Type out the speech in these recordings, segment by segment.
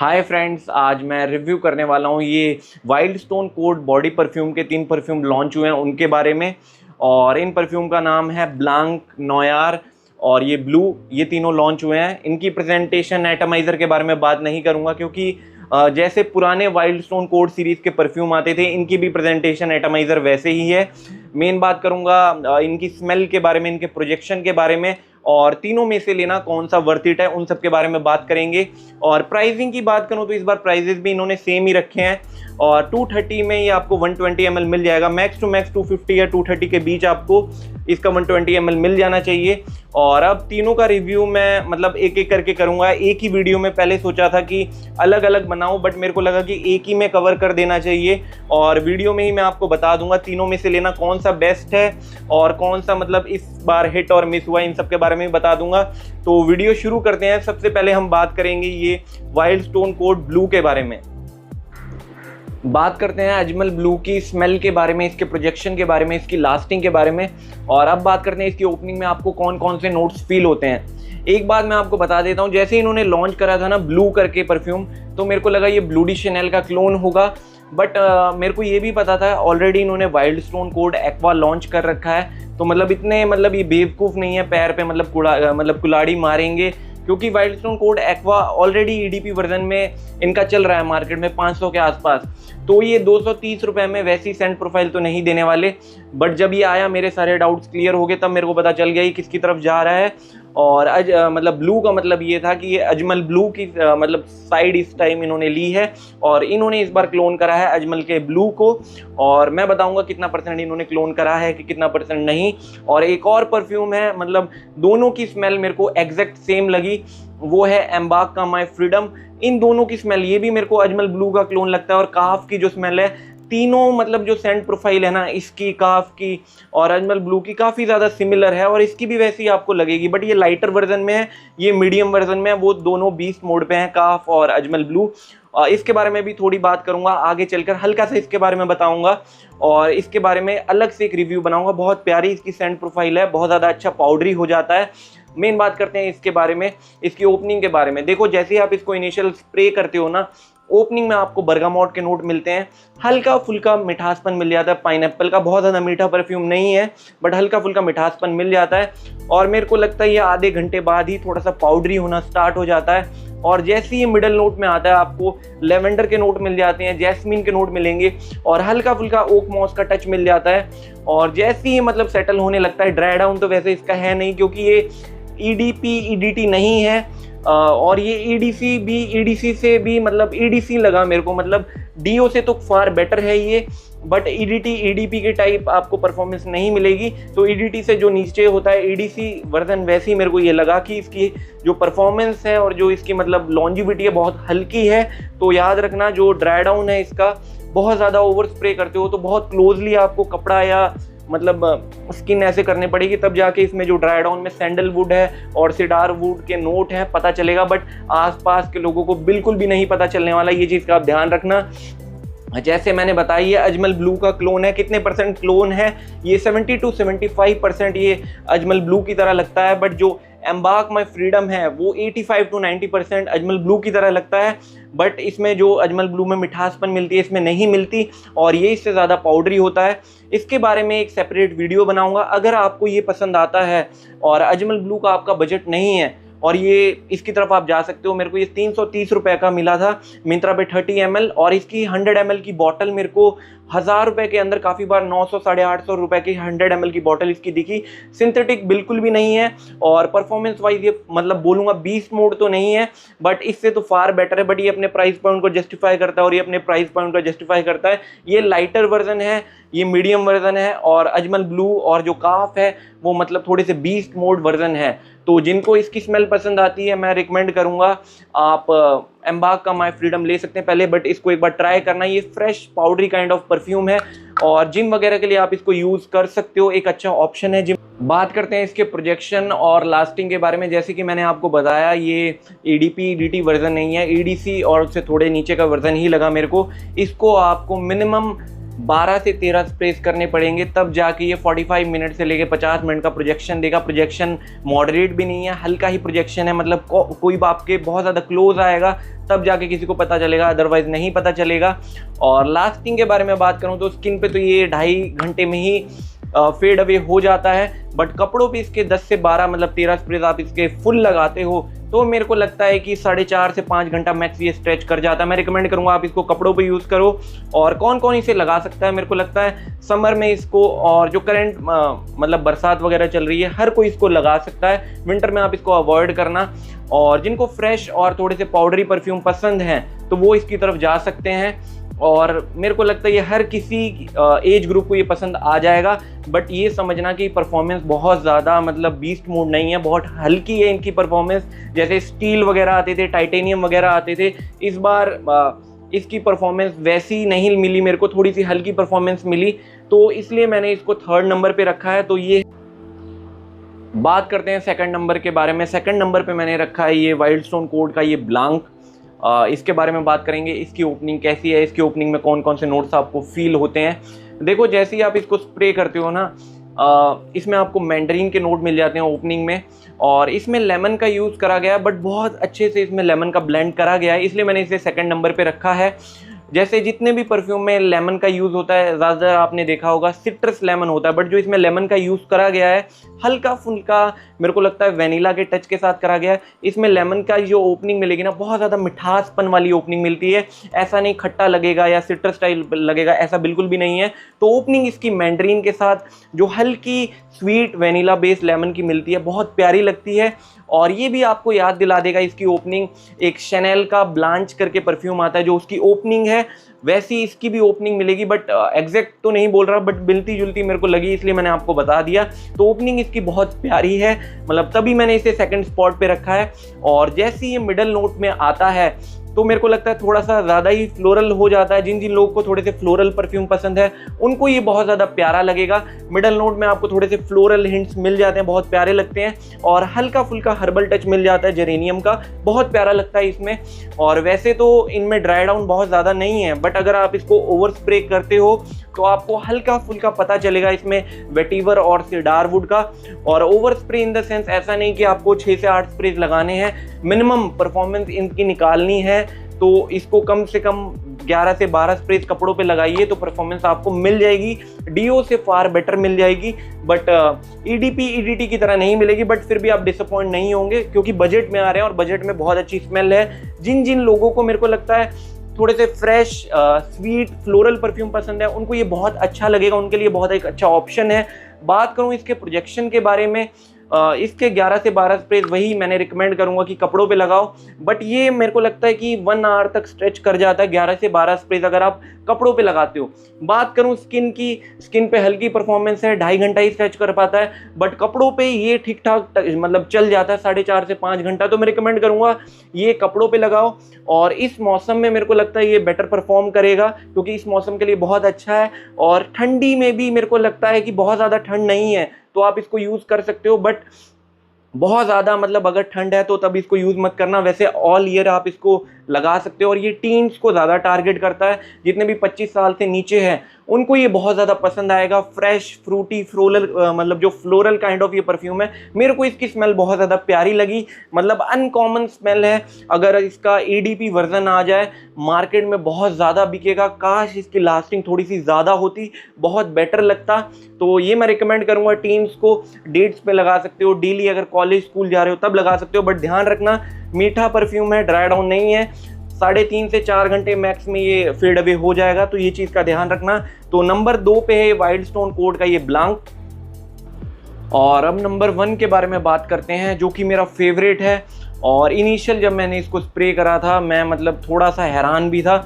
Hi friends, आज मैं review करने वाला हूँ ये wild stone code body perfume के 3 परफ्यूम लॉन्च हुए हैं उनके बारे में। और इन परफ्यूम का नाम है ब्लांक, नोयार और ये ब्लू। ये तीनों लॉन्च हुए हैं। इनकी प्रेजेंटेशन, एटमाइज़र के बारे में बात नहीं करूँगा क्योंकि जैसे पुराने वाइल्ड स्टोन कोड सीरीज़ के परफ्यूम आते थे, इनकी भी प्रेजेंटेशन, एटमाइज़र वैसे ही है। मेन बात करूँगा इनकी स्मेल के बारे में, इनके प्रोजेक्शन के बारे में, और तीनों में से लेना कौन सा वर्थ इट है, उन सब के बारे में बात करेंगे। और प्राइसिंग की बात करूं तो इस बार प्राइजेस भी इन्होंने सेम ही रखे हैं। और 230 में ये आपको 120 ml मिल जाएगा। मैक्स टू मैक्स 250 या 230 के बीच आपको इसका 120 ml मिल जाना चाहिए। और अब तीनों का रिव्यू मैं मतलब एक एक करके करूंगा, एक ही वीडियो में। पहले सोचा था कि अलग अलग बनाऊं, बट मेरे को लगा कि एक ही में कवर कर देना चाहिए और वीडियो में ही मैं आपको बता दूंगा तीनों में से लेना कौन सा बेस्ट है और कौन सा मतलब इस बार हिट और मिस हुआ, इन सब के बारे में भी बता दूंगा। तो वीडियो शुरू करते हैं। सबसे पहले हम बात करेंगे ये वाइल्ड स्टोन कोड ब्लू के बारे में। बात करते हैं अजमल ब्लू की स्मेल के बारे में, इसके प्रोजेक्शन के बारे में, इसकी लास्टिंग के बारे में। और अब बात करते हैं इसकी ओपनिंग में आपको कौन कौन से नोट्स फील होते हैं। एक बात मैं आपको बता देता हूँ, जैसे इन्होंने लॉन्च करा था ना ब्लू करके परफ्यूम, तो मेरे को लगा ये ब्लू डी शैनेल का क्लोन होगा। बट मेरे को ये भी पता था ऑलरेडी इन्होंने wild stone code aqua launch कर रखा है। तो मतलब इतने मतलब ये बेवकूफ़ नहीं है पैर पे मतलब कुल्हाड़ी मारेंगे, क्योंकि wild stone code aqua already EDP version में इनका चल रहा है मार्केट में 500 के आसपास। तो ये 230 रुपये में वैसी सेंट प्रोफाइल तो नहीं देने वाले। बट जब ये आया, मेरे सारे डाउट्स क्लियर हो गए, तब मेरे को पता चल गया ये किसकी तरफ जा रहा है। और मतलब ब्लू का मतलब ये था कि ये अजमल ब्लू की मतलब साइड इस टाइम इन्होंने ली है और इन्होंने इस बार क्लोन करा है अजमल के ब्लू को। और मैं बताऊंगा कितना परसेंट इन्होंने क्लोन करा है कि कितना परसेंट नहीं। और एक और परफ्यूम है, मतलब दोनों की स्मेल मेरे को एग्जैक्ट सेम लगी, वो है एम्बाक का माई फ्रीडम। इन दोनों की स्मेल, ये भी मेरे को अजमल ब्लू का क्लोन लगता है। और काफ की जो स्मेल है, तीनों मतलब जो सेंट प्रोफाइल है ना, इसकी, काफ की और अजमल ब्लू की काफ़ी ज़्यादा सिमिलर है। और इसकी भी वैसी आपको लगेगी, बट ये लाइटर वर्जन में है, ये मीडियम वर्जन में है। वो दोनों 20 मोड पे हैं, काफ और अजमल ब्लू। इसके बारे में भी थोड़ी बात करूंगा आगे चलकर, हल्का सा इसके बारे में बताऊंगा और इसके बारे में अलग से एक रिव्यू बनाऊंगा। बहुत प्यारी इसकी सेंट प्रोफाइल है, बहुत ज़्यादा अच्छा पाउडरी हो जाता है। मेन बात करते हैं इसके बारे में, इसकी ओपनिंग के बारे में। देखो, जैसे ही आप इसको इनिशियल स्प्रे करते हो ना, ओपनिंग में आपको बर्गामोट के नोट मिलते हैं, हल्का फुल्का मिठासपन मिल जाता है पाइनएप्पल का। बहुत ज़्यादा मीठा परफ्यूम नहीं है, बट हल्का फुल्का मिठासपन मिल जाता है। और मेरे को लगता है ये आधे घंटे बाद ही थोड़ा सा पाउडरी होना स्टार्ट हो जाता है। और जैसे ही मिडल नोट में आता है, आपको लेवेंडर के नोट मिल जाते हैं, जैस्मीन के नोट मिलेंगे और हल्का फुल्का ओक मॉस का टच मिल जाता है। और जैसे ही मतलब सेटल होने लगता है, ड्राई डाउन तो वैसे इसका है नहीं क्योंकि ये ईडीपी ईडीटी नहीं है। और ये ईडीसी से भी मतलब ईडीसी लगा मेरे को, मतलब डीओ से तो फार बेटर है ये। बट ईडीटी ईडीपी के टाइप आपको परफॉर्मेंस नहीं मिलेगी। तो ईडीटी से जो नीचे होता है ईडीसी वर्जन, वैसे ही मेरे को ये लगा कि इसकी जो परफॉर्मेंस है और जो इसकी मतलब लॉन्जिविटी है बहुत हल्की है। तो याद रखना, जो ड्राई डाउन है इसका, बहुत ज़्यादा ओवर स्प्रे करते हो तो बहुत क्लोजली आपको कपड़ा या मतलब स्किन ऐसे करने पड़ेगी, तब जाके इसमें जो ड्राई डाउन में सैंडलवुड है और सिडार वुड के नोट हैं पता चलेगा। बट आसपास के लोगों को बिल्कुल भी नहीं पता चलने वाला, ये चीज़ का आप ध्यान रखना। जैसे मैंने बताया, ये अजमल ब्लू का क्लोन है। कितने परसेंट क्लोन है? ये 70 to 75% ये अजमल ब्लू की तरह लगता है। बट जो एम्बाक माई फ्रीडम है वो 85 to 90% अजमल ब्लू की तरह लगता है। बट इसमें जो अजमल ब्लू में मिठासपन मिलती है, इसमें नहीं मिलती और ये इससे ज़्यादा पाउडरी होता है। इसके बारे में एक सेपरेट वीडियो बनाऊंगा। अगर आपको ये पसंद आता है और अजमल ब्लू का आपका बजट नहीं है और ये इसकी तरफ आप जा सकते हो। मेरे को ये 330 रुपये का मिला था मिंत्रा पे 30 ml, और इसकी 100 ml की बॉटल मेरे को 1000 रुपये के अंदर काफ़ी बार 900 साढ़े 800 रुपये की 100 ml की बॉटल इसकी दिखी। सिंथेटिक बिल्कुल भी नहीं है और परफॉर्मेंस वाइज ये मतलब बोलूँगा 20 मोड तो नहीं है, बट इससे तो फार बेटर है। बट ये अपने प्राइस पॉइंट को जस्टिफाई करता है और ये अपने प्राइस पॉइंट को जस्टिफाई करता है। ये लाइटर वर्जन है, ये मीडियम वर्जन है, और अजमल ब्लू और जो काफ है वो मतलब थोड़े से 20 मोड वर्जन है। तो जिनको इसकी स्मेल पसंद आती है, मैं रिकमेंड करूँगा आप एम्बाक का माई फ्रीडम ले सकते हैं पहले, बट इसको एक बार ट्राई करना। ये fresh powdery kind of perfume है और जिम वगैरह के लिए आप इसको यूज़ कर सकते हो, एक अच्छा ऑप्शन है जिम। बात करते हैं इसके प्रोजेक्शन और लास्टिंग के बारे में। जैसे कि मैंने आपको बताया, ये ईडीपी ईडीटी वर्जन नहीं है, ईडीसी और उससे थोड़े नीचे का वर्जन ही लगा मेरे को। इसको आपको मिनिमम 12 से 13 स्प्रेस करने पड़ेंगे, तब जाके ये 45 मिनट से लेके 50 मिनट का प्रोजेक्शन देगा। प्रोजेक्शन मॉडरेट भी नहीं है, हल्का ही प्रोजेक्शन है, मतलब कोई आपके बहुत ज़्यादा क्लोज आएगा तब जाके किसी को पता चलेगा, अदरवाइज नहीं पता चलेगा। और लास्टिंग के बारे में बात करूँ तो स्किन पे तो ये 2.5 घंटे में ही फेड अवे हो जाता है, बट कपड़ों पे इसके 10 से 12 मतलब 13 स्प्रेज आप इसके फुल लगाते हो तो मेरे को लगता है कि 4.5 से 5 घंटा मैक्स ये स्ट्रेच कर जाता है। मैं रिकमेंड करूंगा आप इसको कपड़ों पे यूज़ करो। और कौन कौन इसे लगा सकता है, मेरे को लगता है समर में इसको, और जो करंट मतलब बरसात वगैरह चल रही है हर कोई इसको लगा सकता है। विंटर में आप इसको अवॉइड करना, और जिनको फ्रेश और थोड़े से पाउडरी परफ्यूम पसंद हैं तो वो इसकी तरफ जा सकते हैं। और मेरे को लगता है ये हर किसी एज ग्रुप को ये पसंद आ जाएगा। बट ये समझना कि परफॉर्मेंस बहुत ज़्यादा मतलब बीस्ट मोड नहीं है, बहुत हल्की है इनकी परफॉर्मेंस। जैसे स्टील वगैरह आते थे, टाइटेनियम वगैरह आते थे, इस बार इसकी परफॉर्मेंस वैसी नहीं मिली मेरे को, थोड़ी सी हल्की परफॉर्मेंस मिली, तो इसलिए मैंने इसको 3rd नंबर पे रखा है। तो ये बात करते हैं 2nd नंबर के बारे में। 2nd नंबर पे मैंने रखा है ये वाइल्ड स्टोन कोड का ये ब्लांक। इसके बारे में बात करेंगे, इसकी ओपनिंग कैसी है, इसकी ओपनिंग में कौन कौन से नोट्स आपको फील होते हैं। देखो जैसे ही आप इसको स्प्रे करते हो ना, इसमें आपको मैंडरीन के नोट मिल जाते हैं ओपनिंग में, और इसमें लेमन का यूज़ करा गया है, बट बहुत अच्छे से इसमें लेमन का ब्लेंड करा गया है, इसलिए मैंने इसे 2nd नंबर पे रखा है। जैसे जितने भी परफ्यूम में लेमन का यूज़ होता है, ज़्यादातर आपने देखा होगा सिट्रस लेमन होता है, बट जो इसमें लेमन का यूज़ करा गया है हल्का फुल्का मेरे को लगता है वेनिला के टच के साथ करा गया है। इसमें लेमन का जो ओपनिंग मिलेगी ना, बहुत ज़्यादा मिठासपन वाली ओपनिंग मिलती है, ऐसा नहीं खट्टा लगेगा या सिट्रस स्टाइल लगेगा, ऐसा बिल्कुल भी नहीं है। तो ओपनिंग इसकी मैंडरीन के साथ जो हल्की स्वीट वेनिला बेस्ड लेमन की मिलती है, बहुत प्यारी लगती है। और ये भी आपको याद दिला देगा इसकी ओपनिंग, एक शैनेल का ब्लांच करके परफ्यूम आता है जो उसकी ओपनिंग है, वैसी इसकी भी ओपनिंग मिलेगी। बट एग्जैक्ट तो नहीं बोल रहा, बट मिलती जुलती मेरे को लगी, इसलिए मैंने आपको बता दिया। तो ओपनिंग इसकी बहुत प्यारी है, मतलब तभी मैंने इसे 2nd स्पॉट पे रखा है। और जैसे ये मिडल नोट में आता है तो मेरे को लगता है थोड़ा सा ज़्यादा ही फ्लोरल हो जाता है। जिन जिन लोगों को थोड़े से फ्लोरल परफ्यूम पसंद है उनको ये बहुत ज़्यादा प्यारा लगेगा। मिडल नोट में आपको थोड़े से फ्लोरल हिंट्स मिल जाते हैं, बहुत प्यारे लगते हैं, और हल्का फुल्का हर्बल टच मिल जाता है जेरेनियम का, बहुत प्यारा लगता है इसमें। और वैसे तो इनमें ड्राई डाउन बहुत ज़्यादा नहीं है, बट अगर आप इसको ओवर स्प्रे करते हो तो आपको हल्का फुल्का पता चलेगा इसमें वेटिवर और सीडारवुड का। और over spray in the sense ऐसा नहीं कि आपको 6 से 8 स्प्रेज लगाने हैं, मिनिमम परफॉर्मेंस इनकी निकालनी है तो इसको कम से कम 11 से 12 स्प्रेज कपड़ों पे लगाइए तो परफॉर्मेंस आपको मिल जाएगी, डीओ से फार बेटर मिल जाएगी। बट ईडीपी ईडीटी की तरह नहीं मिलेगी, बट फिर भी आप डिसअपॉइंट नहीं होंगे क्योंकि बजट में आ रहे हैं और बजट में बहुत अच्छी स्मेल है। जिन जिन लोगों को मेरे को लगता है थोड़े से फ्रेश स्वीट फ्लोरल परफ्यूम पसंद है उनको ये बहुत अच्छा लगेगा, उनके लिए बहुत एक अच्छा ऑप्शन है। बात करूँ इसके प्रोजेक्शन के बारे में, इसके 11 से 12 स्प्रेज वही मैंने रिकमेंड करूंगा कि कपड़ों पे लगाओ, बट ये मेरे को लगता है कि 1 आवर तक स्ट्रेच कर जाता है 11 से 12 स्प्रेज अगर आप कपड़ों पे लगाते हो। बात करूं स्किन की, स्किन पे हल्की परफॉर्मेंस है, 2.5 घंटा ही स्ट्रेच कर पाता है, बट कपड़ों पे ये ठीक ठाक मतलब चल जाता है 4.5 से 5 घंटा। तो मैं रिकमेंड करूंगा ये कपड़ों पे लगाओ, और इस मौसम में मेरे को लगता है ये बेटर परफॉर्म करेगा क्योंकि इस मौसम के लिए बहुत अच्छा है। और ठंडी में भी मेरे को लगता है कि बहुत ज़्यादा ठंड नहीं है तो आप इसको यूज़ कर सकते हो, बट बहुत ज़्यादा मतलब अगर ठंड है तो तब इसको यूज़ मत करना। वैसे ऑल ईयर आप इसको लगा सकते हो, और ये टीन्स को ज़्यादा टारगेट करता है, जितने भी 25 साल से नीचे हैं उनको ये बहुत ज़्यादा पसंद आएगा। फ्रेश फ्रूटी फ्लोरल मतलब जो फ्लोरल काइंड ऑफ ये परफ्यूम है, मेरे को इसकी स्मेल बहुत ज़्यादा प्यारी लगी, मतलब अनकॉमन स्मेल है। अगर इसका EDP वर्जन आ जाए मार्केट में बहुत ज़्यादा बिकेगा, काश इसकी लास्टिंग थोड़ी सी ज़्यादा होती, बहुत बेटर लगता। तो ये मैं रिकमेंड करूँगा टीन्स को, डेट्स पे लगा सकते हो, डेली अगर कॉलेज स्कूल जा रहे हो तब लगा सकते हो, बट ध्यान रखना मीठा परफ्यूम है, ड्राई डाउन नहीं है, 3.5 से 4 घंटे मैक्स में ये फेड अवे हो जाएगा, तो ये चीज़ का ध्यान रखना। तो नंबर 2 पे है वाइल्ड स्टोन कोड का ये ब्लांक। और अब नंबर 1 के बारे में बात करते हैं, जो कि मेरा फेवरेट है। और इनिशियल जब मैंने इसको स्प्रे करा था मैं मतलब थोड़ा सा हैरान भी था,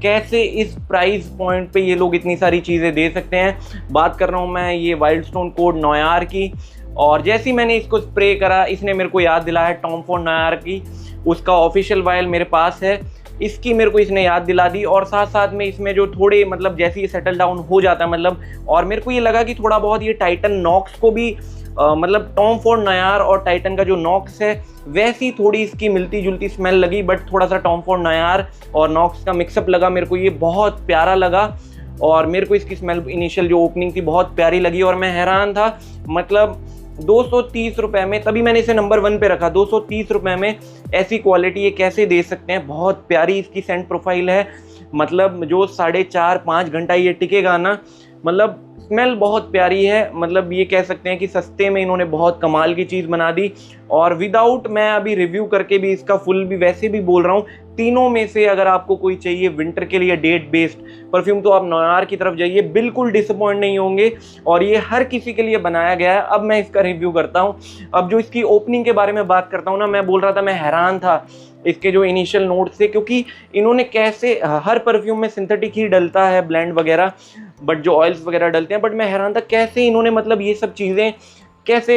कैसे इस प्राइस पॉइंट पे ये लोग इतनी सारी चीज़ें दे सकते हैं। बात कर रहा हूँ मैं ये वाइल्ड स्टोन कोड नॉयार की। और जैसे ही मैंने इसको स्प्रे करा, इसने मेरे को याद दिलाया टॉम फॉर्ड नॉयार की, उसका ऑफिशियल वायल मेरे पास है, इसकी मेरे को इसने याद दिला दी। और साथ साथ में इसमें जो थोड़े मतलब जैसे ये सेटल डाउन हो जाता है मतलब, और मेरे को ये लगा कि थोड़ा बहुत ये टाइटन नॉक्स को भी मतलब टॉम फॉर्ड नॉयार और टाइटन का जो नॉक्स है वैसी थोड़ी इसकी मिलती जुलती स्मेल लगी, बट थोड़ा सा टॉम फॉर्ड नॉयार और नॉक्स का मिक्सअप लगा मेरे को, ये बहुत प्यारा लगा। और मेरे को इसकी स्मेल इनिशियल जो ओपनिंग थी बहुत प्यारी लगी और मैं हैरान था। मतलब 230 रुपये में, तभी मैंने इसे नंबर 1 पे रखा। 230 रुपये में ऐसी क्वालिटी ये कैसे दे सकते हैं। बहुत प्यारी इसकी सेंट प्रोफाइल है, मतलब जो 4.5-5 घंटा ये टिकेगा ना, मतलब स्मेल बहुत प्यारी है। मतलब ये कह सकते हैं कि सस्ते में इन्होंने बहुत कमाल की चीज़ बना दी। और विदाउट मैं अभी रिव्यू करके भी इसका फुल भी वैसे भी बोल रहा हूँ, तीनों में से अगर आपको कोई चाहिए विंटर के लिए डेट बेस्ड परफ्यूम तो आप नॉयार की तरफ जाइए, बिल्कुल डिसअपॉइंट नहीं होंगे। और ये हर किसी के लिए बनाया गया है। अब मैं इसका रिव्यू करता हूँ। अब जो इसकी ओपनिंग के बारे में बात करता हूँ ना, मैं बोल रहा था मैं हैरान था इसके जो इनिशियल नोट से, क्योंकि इन्होंने कैसे, हर परफ्यूम में सिंथेटिक ही डलता है ब्लेंड वगैरह, बट जो ऑयल्स वगैरह डलते हैं, बट मैं हैरान था कैसे इन्होंने मतलब ये सब चीज़ें कैसे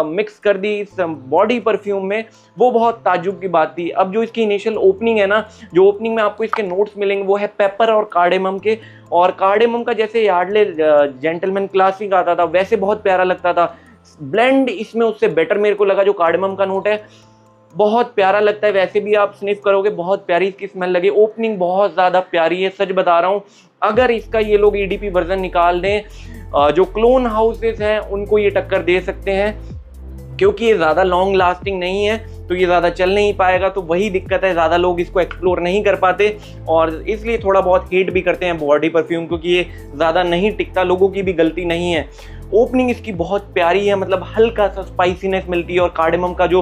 मिक्स कर दी इस बॉडी परफ्यूम में, वो बहुत ताज्जुब की बात थी। अब जो इसकी इनिशियल ओपनिंग है ना, जो ओपनिंग में आपको इसके नोट्स मिलेंगे वो है पेपर और कार्डेमम के। और कार्डेमम का जैसे यार्डले जेंटलमैन क्लासिक आता था वैसे बहुत प्यारा लगता था, ब्लेंड इसमें उससे बेटर मेरे को लगा। जो कार्डेमम का नोट है बहुत प्यारा लगता है, वैसे भी आप स्निफ करोगे बहुत प्यारी इसकी स्मेल लगे। ओपनिंग बहुत ज़्यादा प्यारी है, सच बता रहा हूँ। अगर इसका ये लोग EDP वर्जन निकाल दें, जो क्लोन हाउसेस हैं उनको ये टक्कर दे सकते हैं, क्योंकि ये ज़्यादा लॉन्ग लास्टिंग नहीं है तो ये ज़्यादा चल नहीं पाएगा। तो वही दिक्कत है, ज़्यादा लोग इसको एक्सप्लोर नहीं कर पाते और इसलिए थोड़ा बहुत हेट भी करते हैं बॉडी परफ्यूम, क्योंकि ये ज़्यादा नहीं टिकता। लोगों की भी गलती नहीं है। ओपनिंग इसकी बहुत प्यारी है, मतलब हल्का सा स्पाइसीनेस मिलती है और कार्डेमम का जो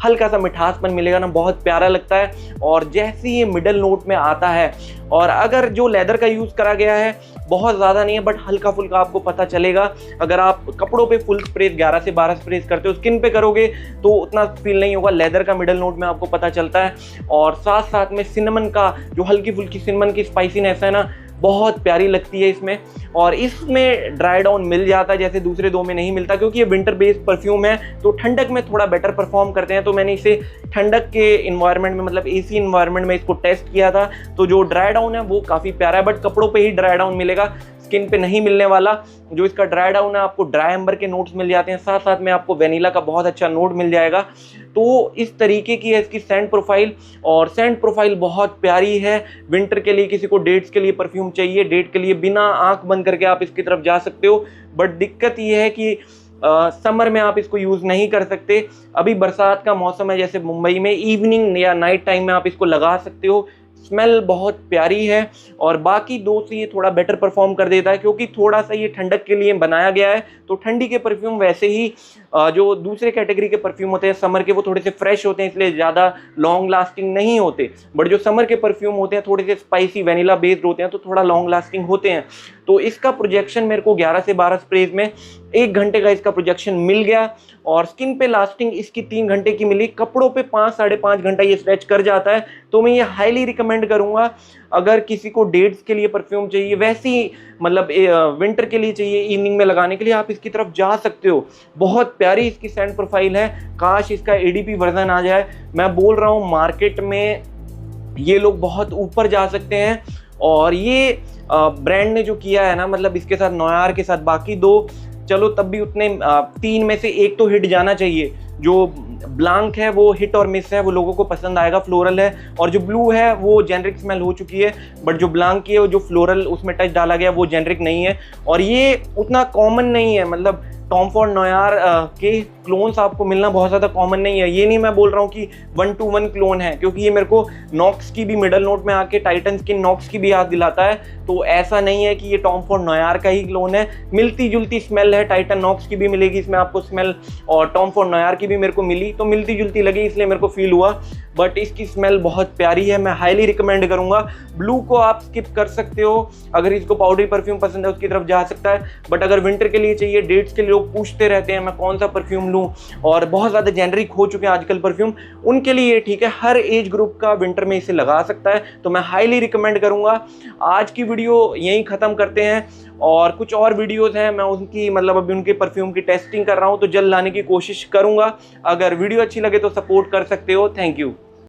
हल्का सा मिठासपन मिलेगा ना, बहुत प्यारा लगता है। और जैसे ये मिडल नोट में आता है, और अगर जो लेदर का यूज़ करा गया है बहुत ज़्यादा नहीं है, बट हल्का फुल्का आपको पता चलेगा। अगर आप कपड़ों पे फुल स्प्रेज 11 से 12 स्प्रेज करते हो, स्किन पे करोगे तो उतना फील नहीं होगा। लेदर का मिडल नोट में आपको पता चलता है। और साथ साथ में सिनेमन का जो हल्की फुल्की सिनेमन की स्पाइसीनेस है ना, बहुत प्यारी लगती है इसमें। और इसमें ड्राई डाउन मिल जाता है, जैसे दूसरे दो में नहीं मिलता, क्योंकि ये विंटर बेस्ड परफ्यूम है तो ठंडक में थोड़ा बेटर परफॉर्म करते हैं। तो मैंने इसे ठंडक के इन्वायरमेंट में, मतलब AC इन्वायरमेंट में इसको टेस्ट किया था, तो जो ड्राई डाउन है वो काफ़ी प्यारा है। बट कपड़ों पे ही ड्राई डाउन मिलेगा, स्किन पे नहीं मिलने वाला। जो इसका ड्राई डाउन है आपको ड्राई एम्बर के नोट्स मिल जाते हैं, साथ साथ में आपको वेनिला का बहुत अच्छा नोट मिल जाएगा। तो इस तरीके की है इसकी सेंट प्रोफाइल, और सेंट प्रोफाइल बहुत प्यारी है। विंटर के लिए किसी को डेट्स के लिए परफ्यूम चाहिए, डेट के लिए बिना आंख बंद करके आप इसकी तरफ जा सकते हो। बट दिक्कत ये है कि समर में आप इसको यूज़ नहीं कर सकते। अभी बरसात का मौसम है, जैसे मुंबई में इवनिंग या नाइट टाइम में आप इसको लगा सकते हो। स्मेल बहुत प्यारी है और बाकी दो से ये थोड़ा बेटर परफॉर्म कर देता है, क्योंकि थोड़ा सा ये ठंडक के लिए बनाया गया है। तो ठंडी के परफ्यूम वैसे ही जो दूसरे कैटेगरी के परफ्यूम होते हैं समर के, वो थोड़े से फ्रेश होते हैं, इसलिए ज़्यादा लॉन्ग लास्टिंग नहीं होते। बट जो समर के परफ्यूम होते हैं थोड़े से स्पाइसी वेनिला बेस्ड होते हैं, तो थोड़ा लॉन्ग लास्टिंग होते हैं। तो इसका प्रोजेक्शन मेरे को 11 से 12 स्प्रेज में 1 घंटे का इसका प्रोजेक्शन मिल गया, और स्किन पे लास्टिंग इसकी 3 घंटे की मिली। कपड़ों पे 5-5.5 घंटा ये स्ट्रेच कर जाता है। तो मैं ये हाईली रिकमेंड करूँगा, अगर किसी को डेट्स के लिए परफ्यूम चाहिए, वैसी मतलब विंटर के लिए चाहिए, इवनिंग में लगाने के लिए, आप इसकी तरफ जा सकते हो। बहुत प्यारी इसकी सेंट प्रोफाइल है। काश इसका EDP वर्जन आ जाए। मैं बोल रहा हूँ मार्केट में ये लोग बहुत ऊपर जा सकते हैं। और ये ब्रांड ने जो किया है ना, मतलब इसके साथ नॉयार के साथ बाकी दो, चलो तब भी उतने 3 में से 1 तो हिट जाना चाहिए। जो ब्लैंक है वो हिट और मिस है, वो लोगों को पसंद आएगा, फ्लोरल है। और जो ब्लू है वो जेनरिक स्मेल हो चुकी है, बट जो ब्लैंक की है वो जो फ्लोरल उसमें टच डाला गया वो जेनरिक नहीं है। और ये उतना कॉमन नहीं है, मतलब टॉम फॉर्ड नॉयार के क्लोन्स आपको मिलना बहुत ज़्यादा कॉमन नहीं है। ये नहीं मैं बोल रहा हूँ कि 1-to-1 क्लोन है, क्योंकि ये मेरे को नॉक्स की भी मिडल नोट में आके टाइटन स्किन नॉक्स की भी याद दिलाता है। तो ऐसा नहीं है कि ये टॉम फॉर्ड नॉयार का ही क्लोन है, मिलती जुलती स्मेल है। टाइटन नॉक्स की भी मिलेगी इसमें आपको स्मेल, और टॉम फॉर्ड नॉयार की भी मेरे को मिली, तो मिलती जुलती लगी इसलिए मेरे को फील हुआ। बट इसकी स्मेल बहुत प्यारी है, मैं हाईली रिकमेंड करूँगा। ब्लू को आप स्किप कर सकते हो, अगर इसको पाउडरी परफ्यूम पसंद है उसकी तरफ जा सकता है। बट अगर विंटर के लिए चाहिए, डेट्स के लिए लोग पूछते रहते हैं मैं कौन सा परफ्यूम लूँ, और बहुत ज़्यादा जेनरिक हो चुके हैं आजकल परफ्यूम, उनके लिए ये ठीक है। हर एज ग्रुप का विंटर में इसे लगा सकता है, तो मैं हाईली रिकमेंड करूँगा। आज की वीडियो यहीं ख़त्म करते हैं, और कुछ और वीडियोज़ हैं, मैं उनकी मतलब अभी उनके परफ्यूम की टेस्टिंग कर रहा हूँ, तो जल्द लाने की कोशिश करूँगा। अगर वीडियो अच्छी लगे तो सपोर्ट कर सकते हो। Thank you.